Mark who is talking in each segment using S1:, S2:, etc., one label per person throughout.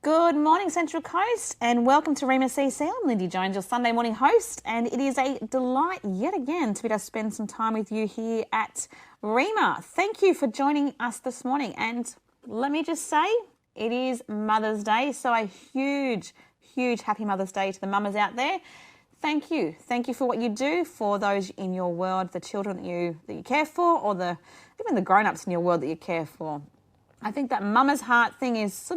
S1: Good morning, Central Coast, and welcome to Rhema CC. I'm Lindy Jones, your Sunday morning host, and it is a delight yet again to be able to spend some time with you here at Rhema. Thank you for joining us this morning, and let me just say, it is Mother's Day, so a huge happy Mother's Day to the mamas out there. Thank you. Thank you for what you do for those in your world, the children that you care for, or even the grown-ups in your world that you care for. I think that mama's heart thing is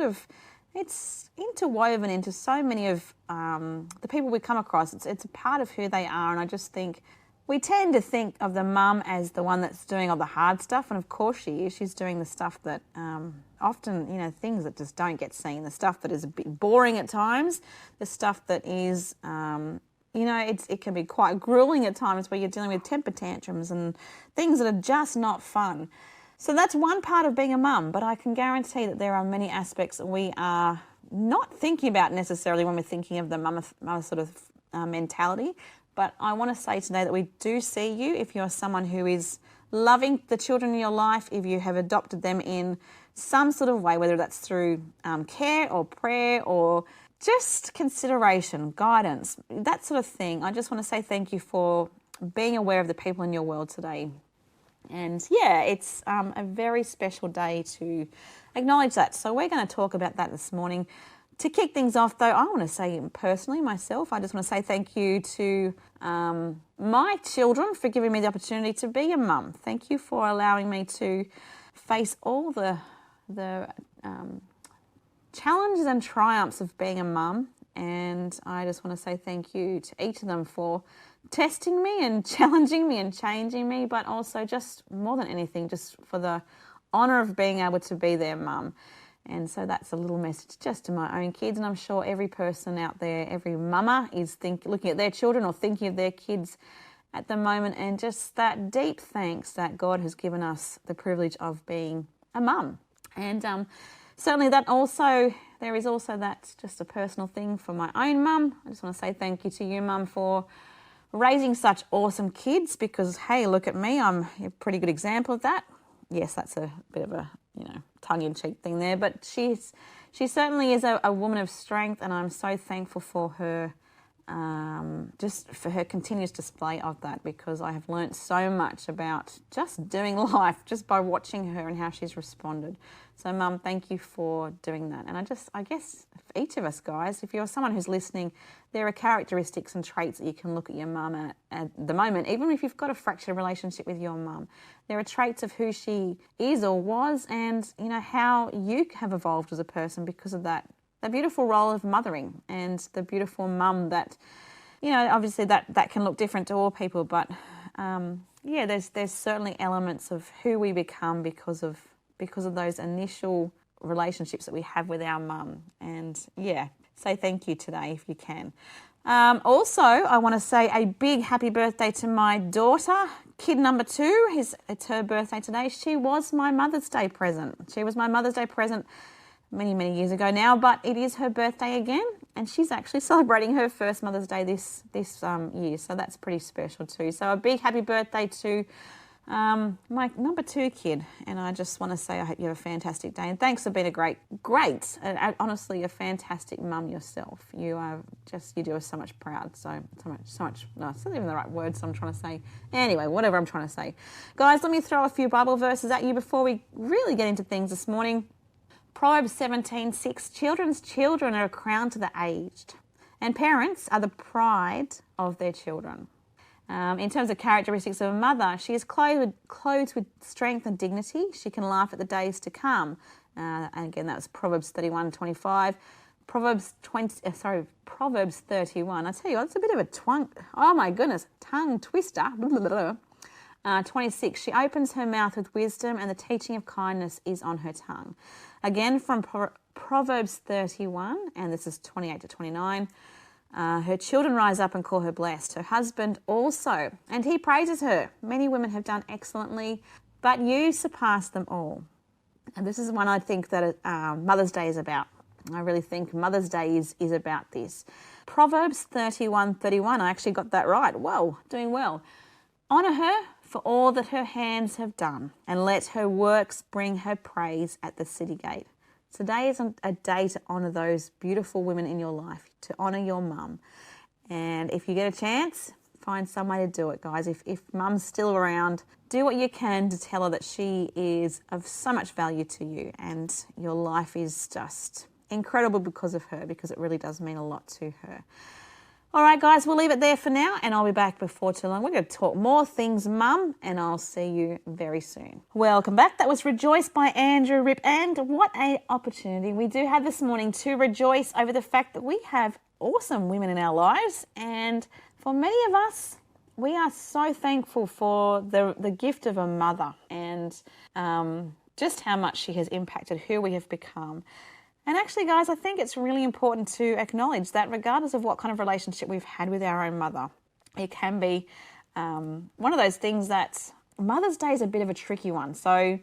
S1: it's interwoven into so many of the people we come across. It's a part of who they are, and I just think we tend to think of the mum as the one that's doing all the hard stuff, and of course she is. She's doing the stuff that often, things that just don't get seen, the stuff that is a bit boring at times, the stuff that is, it can be quite grueling at times where you're dealing with temper tantrums and things that are just not fun. So that's one part of being a mum, but I can guarantee that there are many aspects that we are not thinking about necessarily when we're thinking of the mama sort of mentality. But I want to say today that we do see you if you're someone who is loving the children in your life, if you have adopted them in some sort of way, whether that's through care or prayer or just consideration, guidance, that sort of thing. I just want to say thank you for being aware of the people in your world today. And yeah, it's a very special day to acknowledge that. So we're going to talk about that this morning. To kick things off, though, I want to say personally, myself, I just want to say thank you to my children for giving me the opportunity to be a mum. Thank you for allowing me to face all the challenges and triumphs of being a mum. And I just want to say thank you to each of them for testing me and challenging me and changing me, but also just more than anything, just for the honour of being able to be their mum. And so that's a little message just to my own kids, and I'm sure every person out there, every mama is looking at their children or thinking of their kids at the moment, and just that deep thanks that God has given us the privilege of being a mum. And certainly there is also that just a personal thing for my own mum. I just want to say thank you to you, mum, for raising such awesome kids, because, hey, look at me, I'm a pretty good example of that. Yes, that's a bit of a, tongue-in-cheek thing there, but she certainly is a woman of strength, and I'm so thankful for her, just for her continuous display of that, because I have learnt so much about just doing life just by watching her and how she's responded. So, Mum, thank you for doing that. And I guess for each of us, guys, if you're someone who's listening, there are characteristics and traits that you can look at your mum at the moment, even if you've got a fractured relationship with your mum. There are traits of who she is or was, and, how you have evolved as a person because of that beautiful role of mothering and the beautiful mum that, obviously that can look different to all people, but there's certainly elements of who we become because of those initial relationships that we have with our mum. And say thank you today if you can. Also, I want to say a big happy birthday to my daughter, kid number 2. It's her birthday today. She was my Mother's Day present. She was my Mother's Day present many years ago now, but it is her birthday again, and she's actually celebrating her first Mother's Day this year, so that's pretty special too. So a big happy birthday to my number 2 kid, and I just want to say I hope you have a fantastic day, and thanks for being a great, honestly a fantastic mum yourself. You do us so much proud, so much, no, it's not even the right words I'm trying to say. Anyway, whatever I'm trying to say. Guys, let me throw a few Bible verses at you before we really get into things this morning. Proverbs 17:6, children's children are a crown to the aged, and parents are the pride of their children. In terms of characteristics of a mother, she is clothed with strength and dignity. She can laugh at the days to come. And again, that was Proverbs 31:25. Proverbs 31. I tell you, it's a bit of a tongue twister. 26, she opens her mouth with wisdom, and the teaching of kindness is on her tongue. Again, from Proverbs 31, and this is 28 to 29. Her children rise up and call her blessed, her husband also, and he praises her. Many women have done excellently, but you surpass them all. And this is one I think that Mother's Day is about. I really think Mother's Day is about this. Proverbs 31:31, I actually got that right. Whoa, doing well. Honour her for all that her hands have done, and let her works bring her praise at the city gate. Today is a day to honour those beautiful women in your life, to honour your mum. And if you get a chance, find some way to do it, guys. If mum's still around, do what you can to tell her that she is of so much value to you and your life is just incredible because of her, because it really does mean a lot to her. All right, guys, we'll leave it there for now, and I'll be back before too long. We're going to talk more things, Mum, and I'll see you very soon. Welcome back. That was Rejoice by Andrew Rip, and what an opportunity we do have this morning to rejoice over the fact that we have awesome women in our lives, and for many of us, we are so thankful for the gift of a mother and just how much she has impacted who we have become. And actually, guys, I think it's really important to acknowledge that regardless of what kind of relationship we've had with our own mother, it can be one of those things that Mother's Day is a bit of a tricky one. So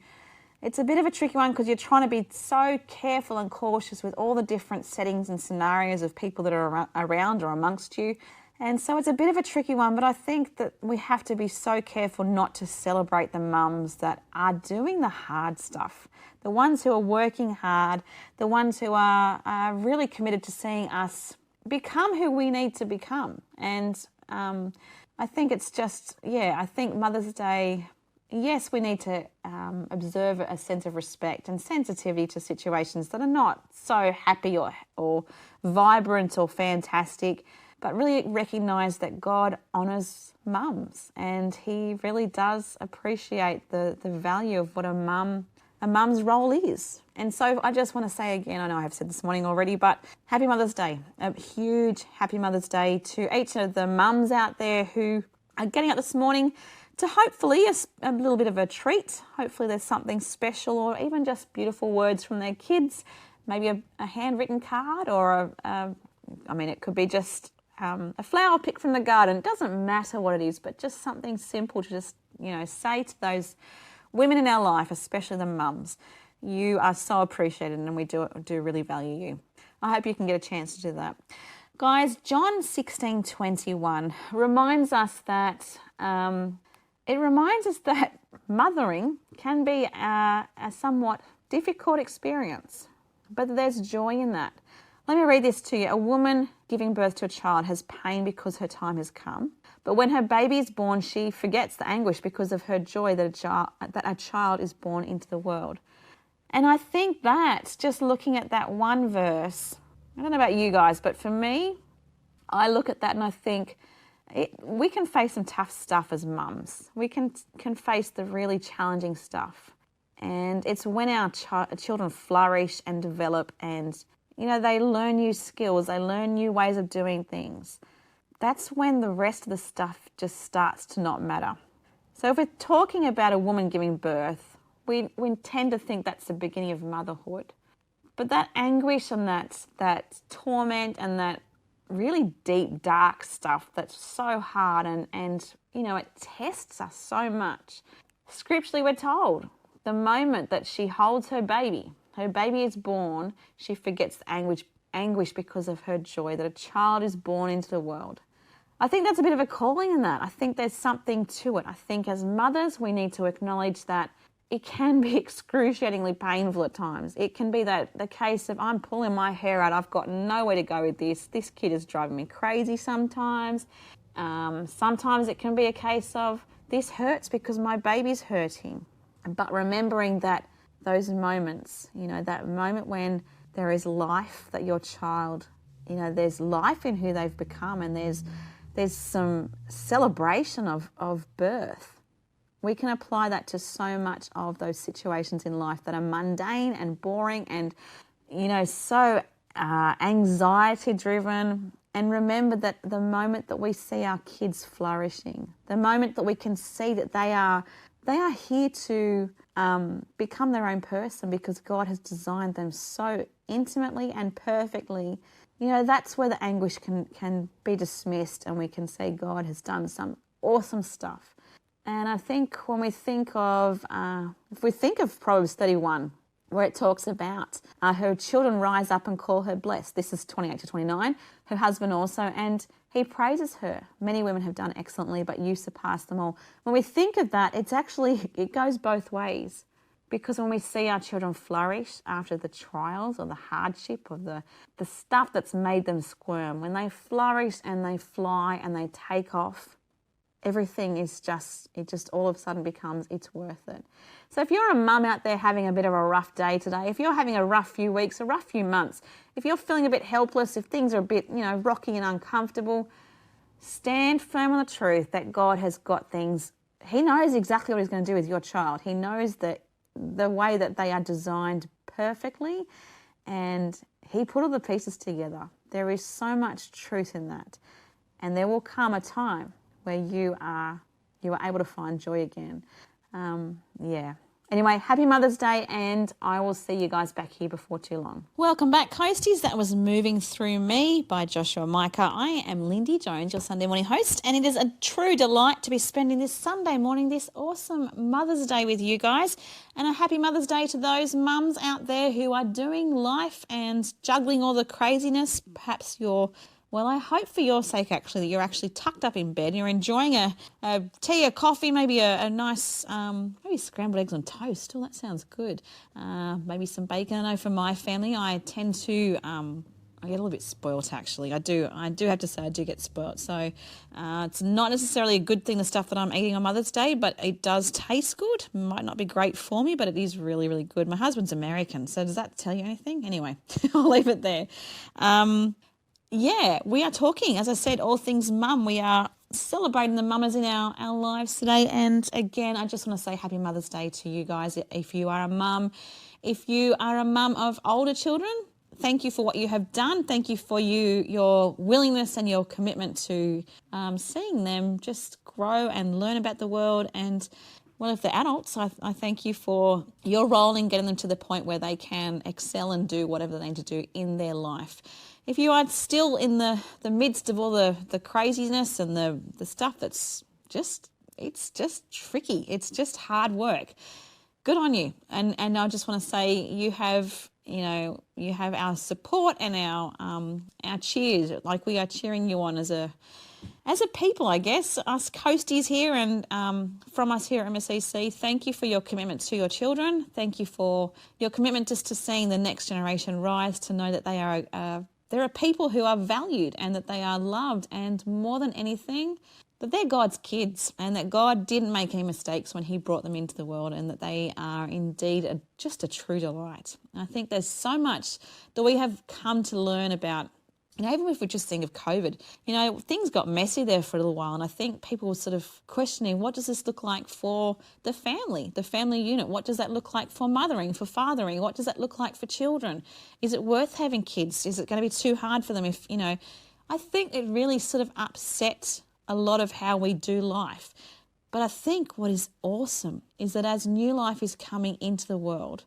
S1: it's a bit of a tricky one because you're trying to be so careful and cautious with all the different settings and scenarios of people that are around or amongst you. And so it's a bit of a tricky one, but I think that we have to be so careful not to celebrate the mums that are doing the hard stuff, the ones who are working hard, the ones who are really committed to seeing us become who we need to become. And I think it's just, I think Mother's Day, yes, we need to observe a sense of respect and sensitivity to situations that are not so happy or vibrant or fantastic, but really recognise that God honours mums and he really does appreciate the value of what a mum's role is. And so I just want to say again, I know I have said this morning already, but happy Mother's Day. A huge happy Mother's Day to each of the mums out there who are getting up this morning to hopefully a little bit of a treat. Hopefully there's something special or even just beautiful words from their kids, maybe a handwritten card or it could be just a flower picked from the garden. It doesn't matter what it is, but just something simple to just, say to those women in our life, especially the mums, you are so appreciated and we do really value you. I hope you can get a chance to do that. Guys, John 16:21 reminds us that mothering can be a somewhat difficult experience, but there's joy in that. Let me read this to you. A woman giving birth to a child has pain because her time has come. But when her baby is born, she forgets the anguish because of her joy that a child is born into the world. And I think that, just looking at that one verse, I don't know about you guys, but for me, I look at that and I think we can face some tough stuff as mums. We can face the really challenging stuff. And it's when our children flourish and develop and they learn new skills, they learn new ways of doing things. That's when the rest of the stuff just starts to not matter. So if we're talking about a woman giving birth, we tend to think that's the beginning of motherhood. But that anguish and that torment and that really deep, dark stuff that's so hard and it tests us so much. Scripturally, we're told the moment that she holds her baby is born, she forgets the anguish because of her joy that a child is born into the world. I think that's a bit of a calling in that. I think there's something to it. I think as mothers, we need to acknowledge that it can be excruciatingly painful at times. It can be the case of I'm pulling my hair out. I've got nowhere to go with this. This kid is driving me crazy sometimes. Sometimes it can be a case of this hurts because my baby's hurting. But remembering that those moments, that moment when there is life, that your child, there's life in who they've become and there's some celebration of birth. We can apply that to so much of those situations in life that are mundane and boring and, so anxiety-driven. And remember that the moment that we see our kids flourishing, the moment that we can see that they are here to become their own person because God has designed them so intimately and perfectly, that's where the anguish can be dismissed and we can say God has done some awesome stuff. And I think when we think of, if we think of Proverbs 31, where it talks about her children rise up and call her blessed. This is 28-29. Her husband also, and he praises her. Many women have done excellently, but you surpass them all. When we think of that, it goes both ways. Because when we see our children flourish after the trials or the hardship or the stuff that's made them squirm, when they flourish and they fly and they take off, everything is it just all of a sudden becomes, it's worth it. So if you're a mum out there having a bit of a rough day today, if you're having a rough few weeks, a rough few months, if you're feeling a bit helpless, if things are a bit, rocky and uncomfortable, stand firm on the truth that God has got things. He knows exactly what he's going to do with your child. He knows that the way that they are designed perfectly, and he put all the pieces together. There is so much truth in that. And there will come a time where you are able to find joy again. Anyway, happy Mother's Day, and I will see you guys back here before too long. Welcome back, Coasties. That was Moving Through Me by Joshua Micah. I am Lindy Jones, your Sunday morning host, and it is a true delight to be spending this Sunday morning, this awesome Mother's Day with you guys. And a happy Mother's Day to those mums out there who are doing life and juggling all the craziness. Perhaps I hope for your sake, actually, that you're actually tucked up in bed and you're enjoying a tea, a coffee, maybe a nice, maybe scrambled eggs on toast. Oh, that sounds good. Maybe some bacon. I know for my family, I tend to, I get a little bit spoilt, actually. I do have to say I do get spoilt. So it's not necessarily a good thing, the stuff that I'm eating on Mother's Day, but it does taste good. Might not be great for me, but it is really, really good. My husband's American, so does that tell you anything? Anyway, I'll leave it there. We are talking, as I said, all things mum. We are celebrating the mamas in our lives today. And again, I just want to say happy Mother's Day to you guys. If you are a mum, of older children, thank you for what you have done. Thank you for your willingness and your commitment to seeing them just grow and learn about the world. And well, if they're adults, I thank you for your role in getting them to the point where they can excel and do whatever they need to do in their life. If you are still in the midst of all the craziness and the stuff that's it's just tricky, it's just hard work, good on you. And I just want to say you have our support and our cheers. Like, we are cheering you on as a people, I guess, us coasties here, and from us here at MSCC, thank you for your commitment to your children. Thank you for your commitment just to seeing the next generation rise, to know that they are there are people who are valued and that they are loved, and more than anything, that they're God's kids and that God didn't make any mistakes when he brought them into the world, and that they are indeed just a true delight. And I think there's so much that we have come to learn about. Even if we just think of COVID, things got messy there for a little while, and I think people were sort of questioning, what does this look like for the family unit? What does that look like for mothering, for fathering? What does that look like for children? Is it worth having kids? Is it going to be too hard for them? I think it really sort of upset a lot of how we do life. But I think what is awesome is that as new life is coming into the world,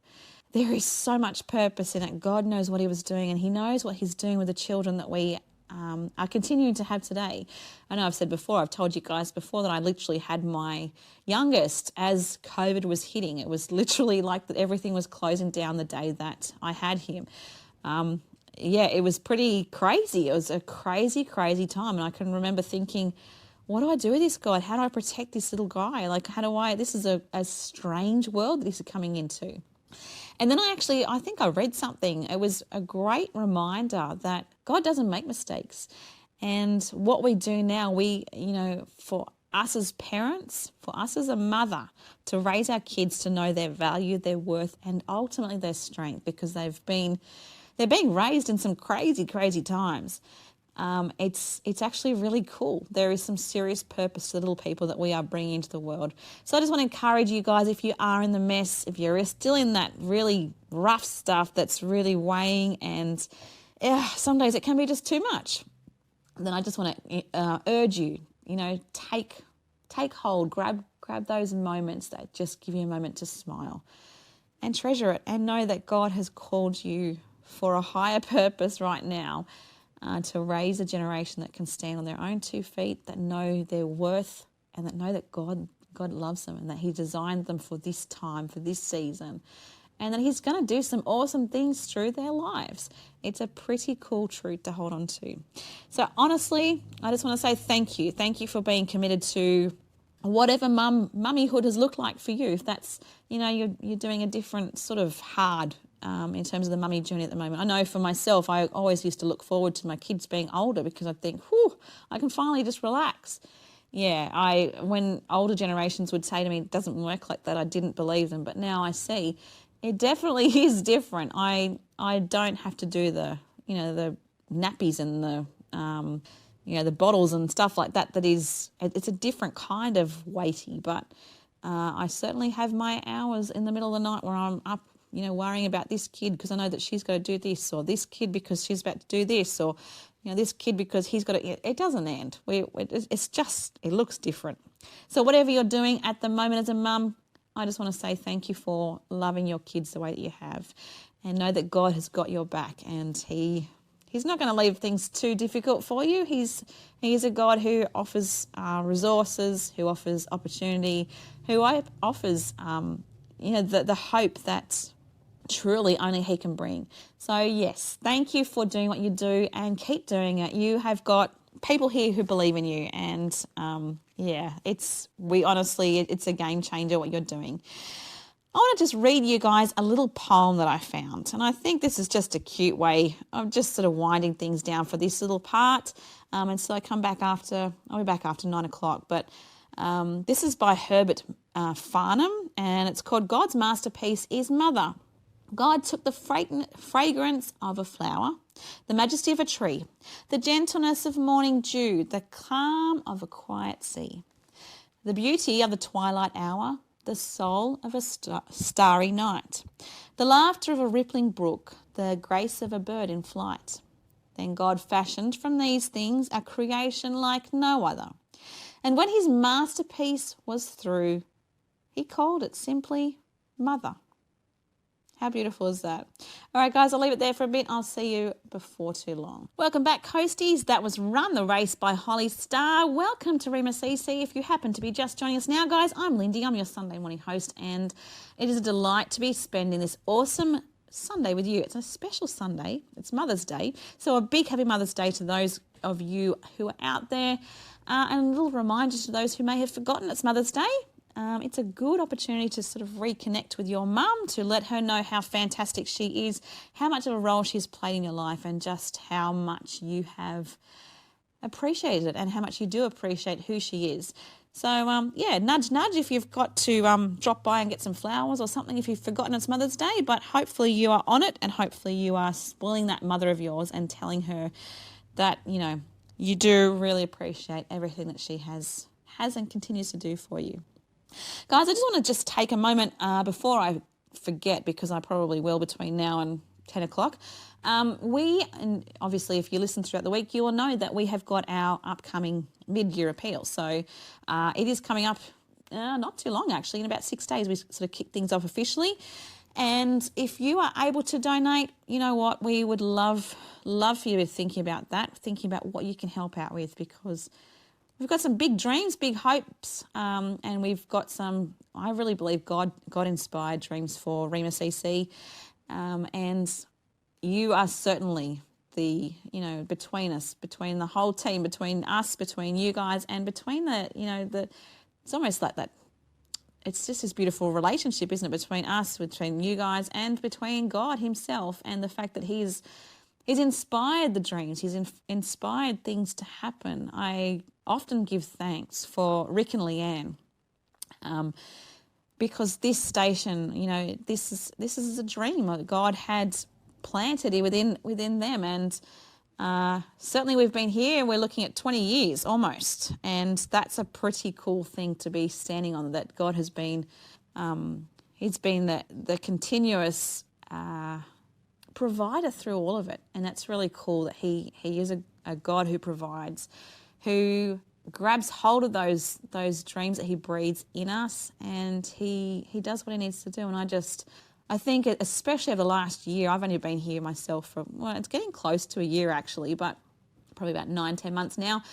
S1: there is so much purpose in it. God knows what he was doing, and he knows what he's doing with the children that we are continuing to have today. I know I've told you guys before that I literally had my youngest as COVID was hitting. It was literally like that everything was closing down the day that I had him. It was pretty crazy. It was a crazy, crazy time. And I can remember thinking, what do I do with this, God? How do I protect this little guy? This is a strange world that he's coming into. And then I think I read something. It was a great reminder that God doesn't make mistakes. And what we do now, for us as parents, for us as a mother, to raise our kids to know their value, their worth, and ultimately their strength, because they're being raised in some crazy, crazy times. It's actually really cool. There is some serious purpose to the little people that we are bringing into the world. So I just want to encourage you guys, if you are in the mess, if you're still in that really rough stuff that's really weighing, and some days it can be just too much, then I just want to urge you, take hold, grab those moments that just give you a moment to smile and treasure it, and know that God has called you for a higher purpose right now. To raise a generation that can stand on their own 2 feet, that know their worth, and that know that God loves them, and that he designed them for this time, for this season, and that he's going to do some awesome things through their lives. It's a pretty cool truth to hold on to. So honestly, I just want to say thank you. Thank you for being committed to whatever mummyhood has looked like for you. If that's, you're doing a different sort of hard in terms of the mummy journey at the moment. I know for myself, I always used to look forward to my kids being older because I think, whew, I can finally just relax. Yeah, when older generations would say to me, it doesn't work like that, I didn't believe them. But now I see it definitely is different. I don't have to do the nappies and the bottles and stuff like that. It's a different kind of weighty, but I certainly have my hours in the middle of the night where I'm up, worrying about this kid because I know that she's got to do this, or this kid because she's about to do this, or this kid because he's got to. It doesn't end. It's just, it looks different. So whatever you're doing at the moment as a mum, I just want to say thank you for loving your kids the way that you have, and know that God has got your back, and He's not going to leave things too difficult for you. He is a God who offers resources, who offers opportunity, who offers the hope that truly only He can bring. So yes, thank you for doing what you do, and keep doing it. You have got people here who believe in you, and it's a game changer what you're doing. I want to just read you guys a little poem that I found, and I think this is just a cute way of just sort of winding things down for this little part. And so I'll be back after 9 o'clock. But this is by Herbert Farnham, and it's called God's Masterpiece is Mother. God took the fragrance of a flower, the majesty of a tree, the gentleness of morning dew, the calm of a quiet sea, the beauty of the twilight hour, the soul of a starry night, the laughter of a rippling brook, the grace of a bird in flight. Then God fashioned from these things a creation like no other. And when His masterpiece was through, He called it simply Mother. How beautiful is that? All right, guys, I'll leave it there for a bit. I'll see you before too long. Welcome back, Coasties. That was Run the Race by Holly Starr. Welcome to Rhema CC. If you happen to be just joining us now, guys, I'm Lindy. I'm your Sunday morning host, and it is a delight to be spending this awesome Sunday with you. It's a special Sunday. It's Mother's Day. So a big happy Mother's Day to those of you who are out there. And a little reminder to those who may have forgotten it's Mother's Day. It's a good opportunity to sort of reconnect with your mum, to let her know how fantastic she is, how much of a role she's played in your life, and just how much you have appreciated it and how much you do appreciate who she is. So, nudge, nudge if you've got to drop by and get some flowers or something if you've forgotten it's Mother's Day, but hopefully you are on it, and hopefully you are spoiling that mother of yours and telling her that, you do really appreciate everything that she has and continues to do for you. Guys, I just want to take a moment before I forget, because I probably will between now and 10 o'clock. And obviously, if you listen throughout the week, you will know that we have got our upcoming mid-year appeal. So it is coming up not too long, actually. In about 6 days, we sort of kick things off officially. And if you are able to donate, you know what, we would love for you to thinking about that, thinking about what you can help out with, because we've got some big dreams, big hopes, and we've got some, I really believe, God-inspired dreams for Rhema CC, and you are certainly between us, between the whole team, between us, between you guys, and between it's almost like that. It's just this beautiful relationship, isn't it, between us, between you guys, and between God Himself, and the fact that He's inspired the dreams, He's inspired things to happen. I often give thanks for Rick and Leanne, because this station, this is a dream that God had planted within them, and certainly we've been here and we're looking at 20 years almost, and that's a pretty cool thing to be standing on, that God has been, He's been the continuous provider through all of it, and that's really cool that He is a God who provides, who grabs hold of those dreams that He breathes in us, and He does what He needs to do. And I think especially over the last year, I've only been here myself for, it's getting close to a year actually, but probably about 9-10 months now.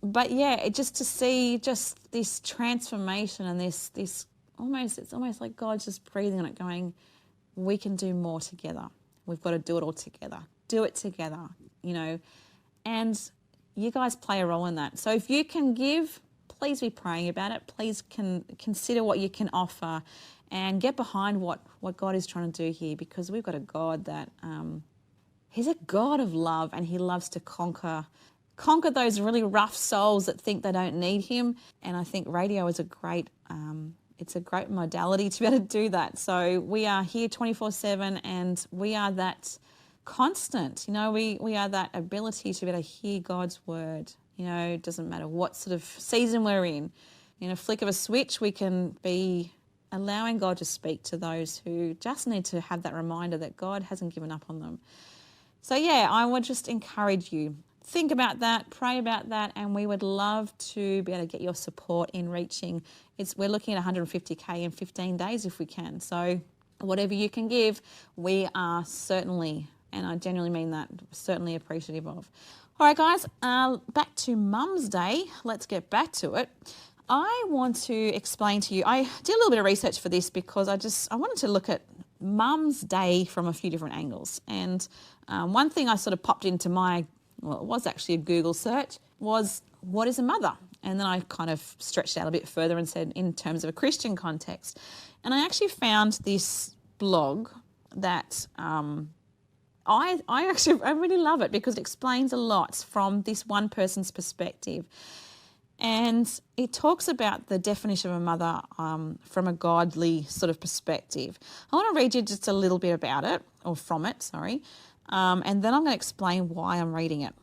S1: But yeah, just to see just this transformation and this it's almost like God's just breathing on it, going, we can do more together. We've got to do it all together. Do it together, and you guys play a role in that. So if you can give, please be praying about it. Please consider what you can offer and get behind what God is trying to do here, because we've got a God that he's a God of love, and he loves to conquer those really rough souls that think they don't need him. And I think radio is a great modality to be able to do that. So we are here 24/7, and we are that constant. We are that ability to be able to hear God's word. It doesn't matter what sort of season we're in. In a flick of a switch, we can be allowing God to speak to those who just need to have that reminder that God hasn't given up on them. So yeah, I would just encourage you, think about that, pray about that, and we would love to be able to get your support in reaching. We're looking at 150K in 15 days if we can. So whatever you can give, we are certainly, and I genuinely mean that, certainly appreciative of. All right, guys, back to Mum's Day. Let's get back to it. I want to explain to you, I did a little bit of research for this because I wanted to look at Mum's Day from a few different angles. And one thing I sort of popped into it was actually a Google search, was what is a mother? And then I kind of stretched out a bit further and said in terms of a Christian context. And I actually found this blog that I really love it because it explains a lot from this one person's perspective. And it talks about the definition of a mother from a godly sort of perspective. I want to read you just a little bit about it, or from it, sorry. And then I'm going to explain why I'm reading it.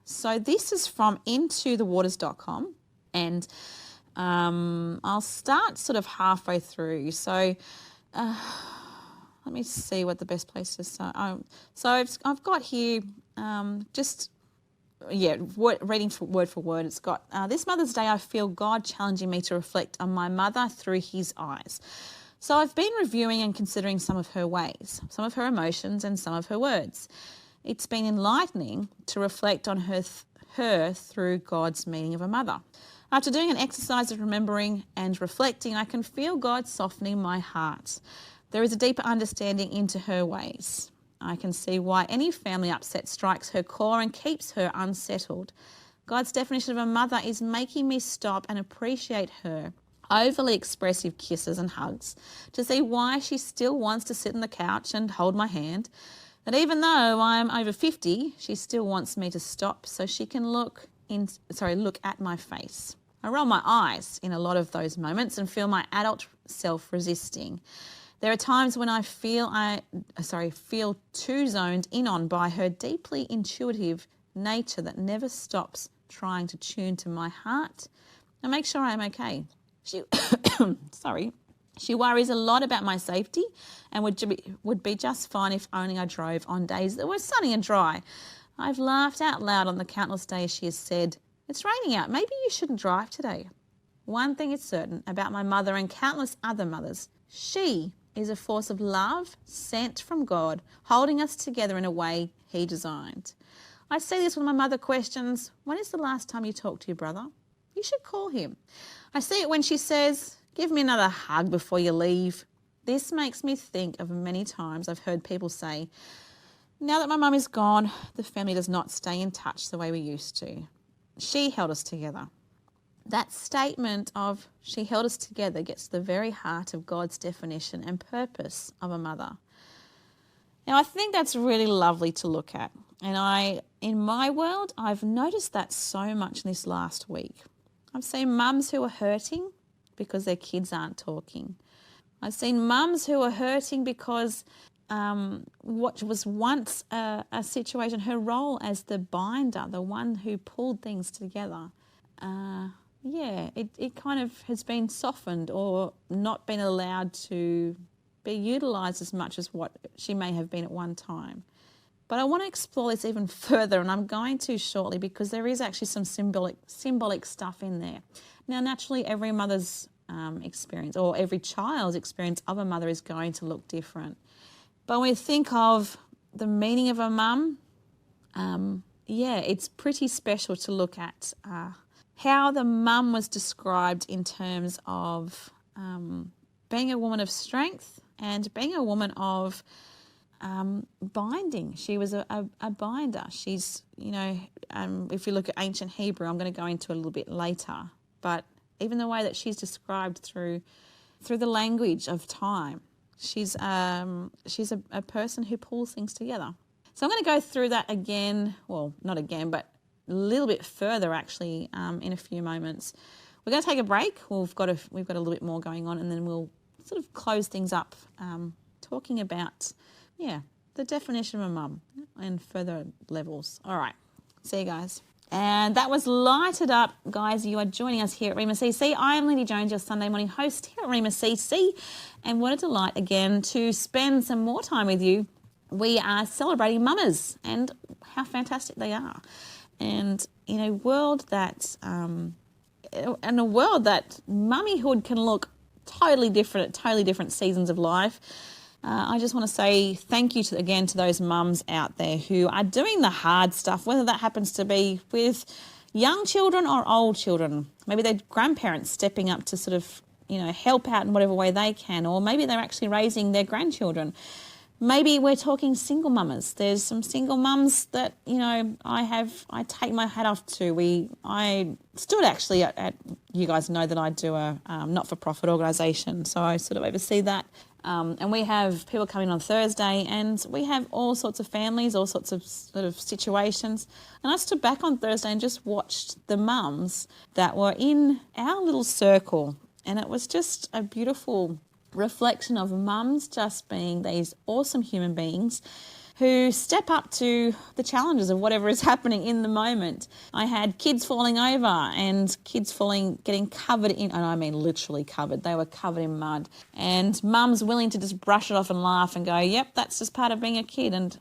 S1: So this is from intothewaters.com, and I'll start sort of halfway through. So let me see what the best place to start. So I've got here reading word for word. It's got, this Mother's Day, I feel God challenging me to reflect on my mother through his eyes. So I've been reviewing and considering some of her ways, some of her emotions, and some of her words. It's been enlightening to reflect on her through God's meaning of a mother. After doing an exercise of remembering and reflecting, I can feel God softening my heart. There is a deeper understanding into her ways. I can see why any family upset strikes her core and keeps her unsettled. God's definition of a mother is making me stop and appreciate her overly expressive kisses and hugs, to see why she still wants to sit on the couch and hold my hand, that even though I'm over 50, she still wants me to stop so she can look at my face. I roll my eyes in a lot of those moments and feel my adult self resisting. There are times when I feel too zoned in on by her deeply intuitive nature that never stops trying to tune to my heart and make sure I'm okay. She worries a lot about my safety and would be just fine if only I drove on days that were sunny and dry. I've laughed out loud on the countless days she has said, "It's raining out, maybe you shouldn't drive today." One thing is certain about my mother and countless other mothers: she is a force of love sent from God, holding us together in a way he designed. I see this when my mother questions, "When is the last time you talked to your brother? You should call him." I see it when she says, "Give me another hug before you leave." This makes me think of many times I've heard people say, "Now that my mum is gone, the family does not stay in touch the way we used to. She held us together." That statement of "she held us together" gets to the very heart of God's definition and purpose of a mother. Now, I think that's really lovely to look at. And in my world, I've noticed that so much in this last week. I've seen mums who are hurting because their kids aren't talking. I've seen mums who are hurting because what was once a situation, her role as the binder, the one who pulled things together, it kind of has been softened or not been allowed to be utilised as much as what she may have been at one time. But I want to explore this even further, and I'm going to shortly, because there is actually some symbolic stuff in there. Now, naturally, every mother's experience, or every child's experience of a mother, is going to look different. But when we think of the meaning of a mum, it's pretty special to look at how the mum was described in terms of being a woman of strength and being a woman of binding. She was a binder. She's, if you look at ancient Hebrew, I'm going to go into it a little bit later, but even the way that she's described through the language of time, she's a person who pulls things together. So I'm going to go through that again, well, not again, but a little bit further actually in a few moments. We're going to take a break. We've got a little bit more going on, and then we'll sort of close things up talking about, the definition of a mum and further levels. All right, see you guys. And that was Lighted Up, guys. You are joining us here at Rhema CC. I am Lindy Jones, your Sunday morning host here at Rhema CC. And what a delight again to spend some more time with you. We are celebrating mamas and how fantastic they are. And in a world that mummyhood can look totally different at totally different seasons of life, I just want to say thank you to those mums out there who are doing the hard stuff, whether that happens to be with young children or old children. Maybe they're grandparents stepping up to sort of, help out in whatever way they can, or maybe they're actually raising their grandchildren. Maybe we're talking single mamas. There's some single mums that, I take my hat off to. I stood actually at you guys know that I do a not-for-profit organisation, so I sort of oversee that. And we have people coming on Thursday, and we have all sorts of families, all sorts of sort of situations. And I stood back on Thursday and just watched the mums that were in our little circle, and it was just a beautiful reflection of mums just being these awesome human beings who step up to the challenges of whatever is happening in the moment. I had kids falling over and kids getting covered in, and I mean literally covered. They were covered in mud. And mums willing to just brush it off and laugh and go, yep, that's just part of being a kid. And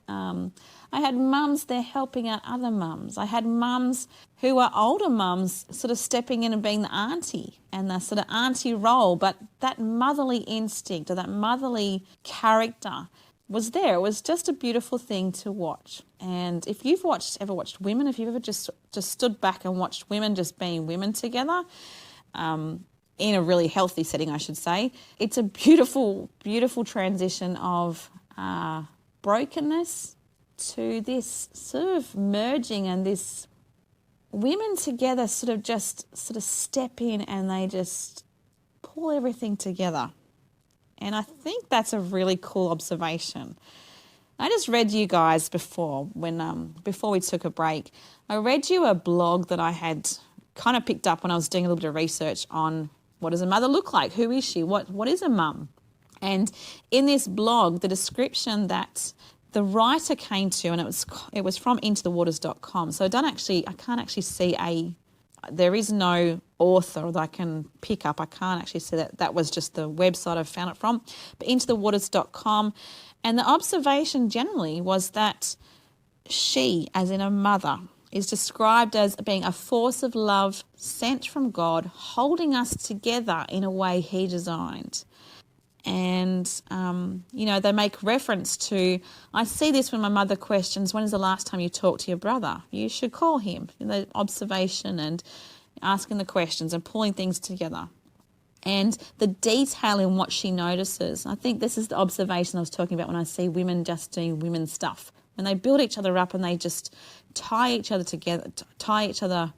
S1: I had mums there helping out other mums. I had mums who were older mums sort of stepping in and being the auntie and the sort of auntie role, but that motherly instinct or that motherly character was there. It was just a beautiful thing to watch. And if you've ever watched women, if you've ever just stood back and watched women just being women together, in a really healthy setting, I should say, it's a beautiful, beautiful transition of brokenness to this sort of merging, and this women together sort of step in and they just pull everything together. And I think that's a really cool observation. I just read you guys before we took a break. I read you a blog that I had kind of picked up when I was doing a little bit of research on what does a mother look like? Who is she? What is a mum? And in this blog, the description that the writer came to, and it was from intothewaters.com. So I can't actually see there is no author that I can pick up. I can't actually see that. That was just the website I found it from. But intothewaters.com. And the observation generally was that she, as in a mother, is described as being a force of love sent from God, holding us together in a way he designed. And, they make reference to, I see this when my mother questions, when is the last time you talked to your brother? You should call him. The observation and asking the questions and pulling things together. And the detail in what she notices. I think this is the observation I was talking about when I see women just doing women stuff. When they build each other up and they just tie each other together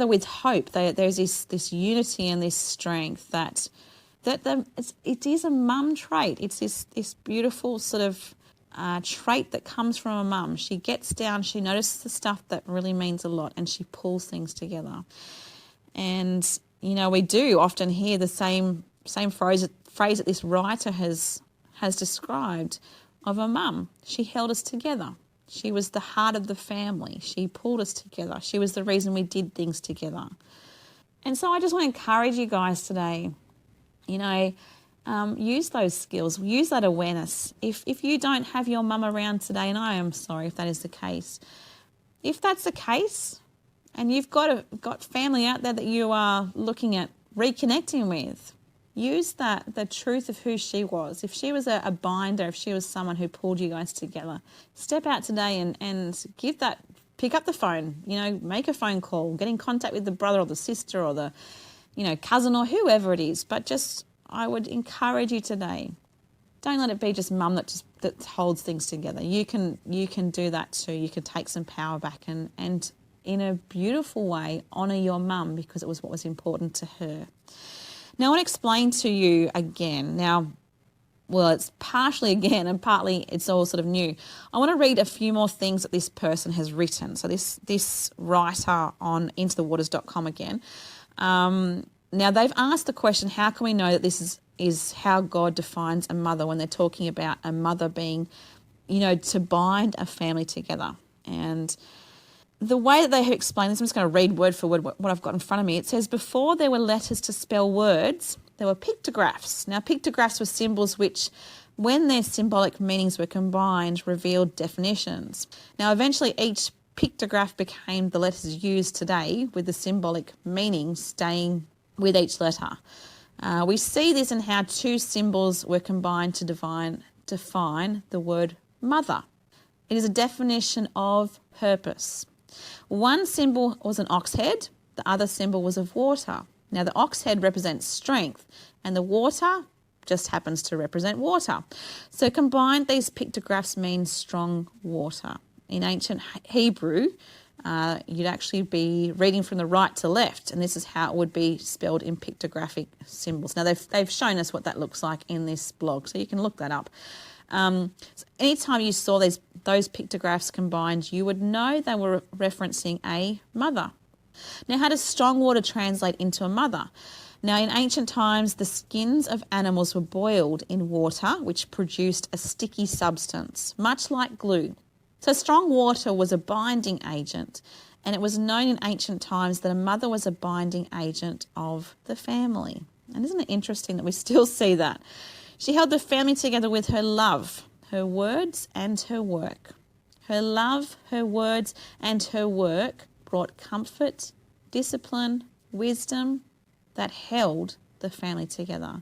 S1: with hope. There's this unity and this strength that it is a mum trait. It's this beautiful sort of trait that comes from a mum. She gets down, she notices the stuff that really means a lot, and she pulls things together. And, we do often hear the same phrase that this writer has described of a mum. She held us together. She was the heart of the family. She pulled us together. She was the reason we did things together. And so I just want to encourage you guys today, use those skills, use that awareness. If you don't have your mum around today, and I am sorry if that is the case, if that's the case and you've got family out there that you are looking at reconnecting with, use the truth of who she was. If she was a binder, if she was someone who pulled you guys together, step out today and pick up the phone, make a phone call, get in contact with the brother or the sister or the cousin or whoever it is. But I would encourage you today don't let it be just mum that holds things together. You can do that too. You can take some power back and in a beautiful way honour your mum, because it was what was important to her. Now I want to explain to you again. Now, well, it's partially again and partly it's all sort of new. I want to read a few more things that this person has written. So this writer on intothewaters.com again. Now they've asked the question, how can we know that this is how God defines a mother, when they're talking about a mother being, to bind a family together. And the way that they have explained this, I'm just going to read word for word what I've got in front of me. It says, before there were letters to spell words, there were pictographs. Now, pictographs were symbols which, when their symbolic meanings were combined, revealed definitions. Now, eventually each pictograph became the letters used today, with the symbolic meaning staying with each letter. We see this in how two symbols were combined to define the word mother. It is a definition of purpose. One symbol was an ox head, the other symbol was of water. Now the ox head represents strength and the water just happens to represent water. So combined, these pictographs mean strong water. In ancient Hebrew, you'd actually be reading from the right to left, and this is how it would be spelled in pictographic symbols. Now they've shown us what that looks like in this blog, so you can look that up. So anytime you saw those pictographs combined, you would know they were referencing a mother. Now, how does strong water translate into a mother? Now, in ancient times, the skins of animals were boiled in water, which produced a sticky substance, much like glue. So strong water was a binding agent, and it was known in ancient times that a mother was a binding agent of the family. And isn't it interesting that we still see that? She held the family together with her love, her words and her work. Her love, her words and her work brought comfort, discipline, wisdom that held the family together.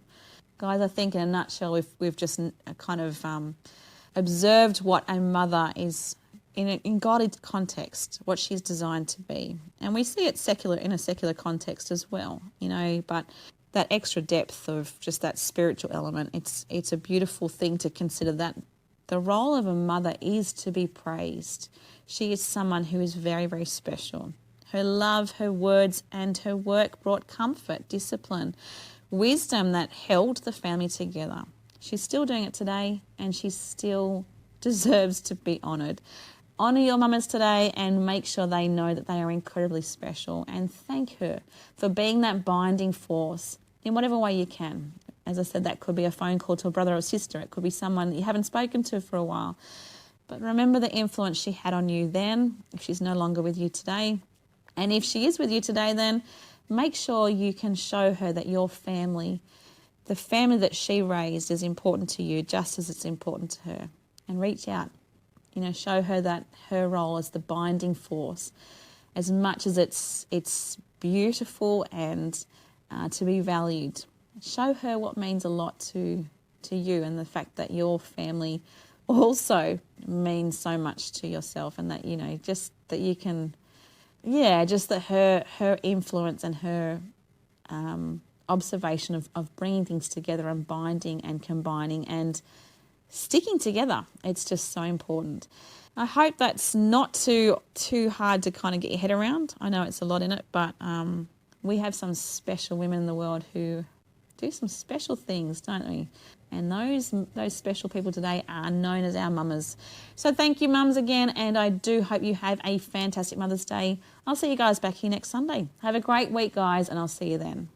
S1: Guys, I think in a nutshell, we've just kind of observed what a mother is in godly context, what she's designed to be. And we see it in a secular context as well, but that extra depth of just that spiritual element, it's a beautiful thing to consider that the role of a mother is to be praised. She is someone who is very, very special. Her love, her words and her work brought comfort, discipline, wisdom that held the family together. She's still doing it today, and she still deserves to be honoured. Honour your mamas today and make sure they know that they are incredibly special, and thank her for being that binding force in whatever way you can. As I said, that could be a phone call to a brother or sister. It could be someone that you haven't spoken to for a while. But remember the influence she had on you then, if she's no longer with you today. And if she is with you today, then make sure you can show her that your family, the family that she raised, is important to you just as it's important to her. And reach out. Show her that her role as the binding force, as much as it's beautiful and to be valued. Show her what means a lot to you, and the fact that your family also means so much to yourself, and that, just that you can, just that her influence and her observation of bringing things together and binding and combining and sticking together. It's just so important. I hope that's not too hard to kind of get your head around. I know it's a lot in it, but we have some special women in the world who do some special things, don't we? And those special people today are known as our mamas. So thank you, mums, again, and I do hope you have a fantastic Mother's Day. I'll see you guys back here next Sunday. Have a great week, guys, and I'll see you then.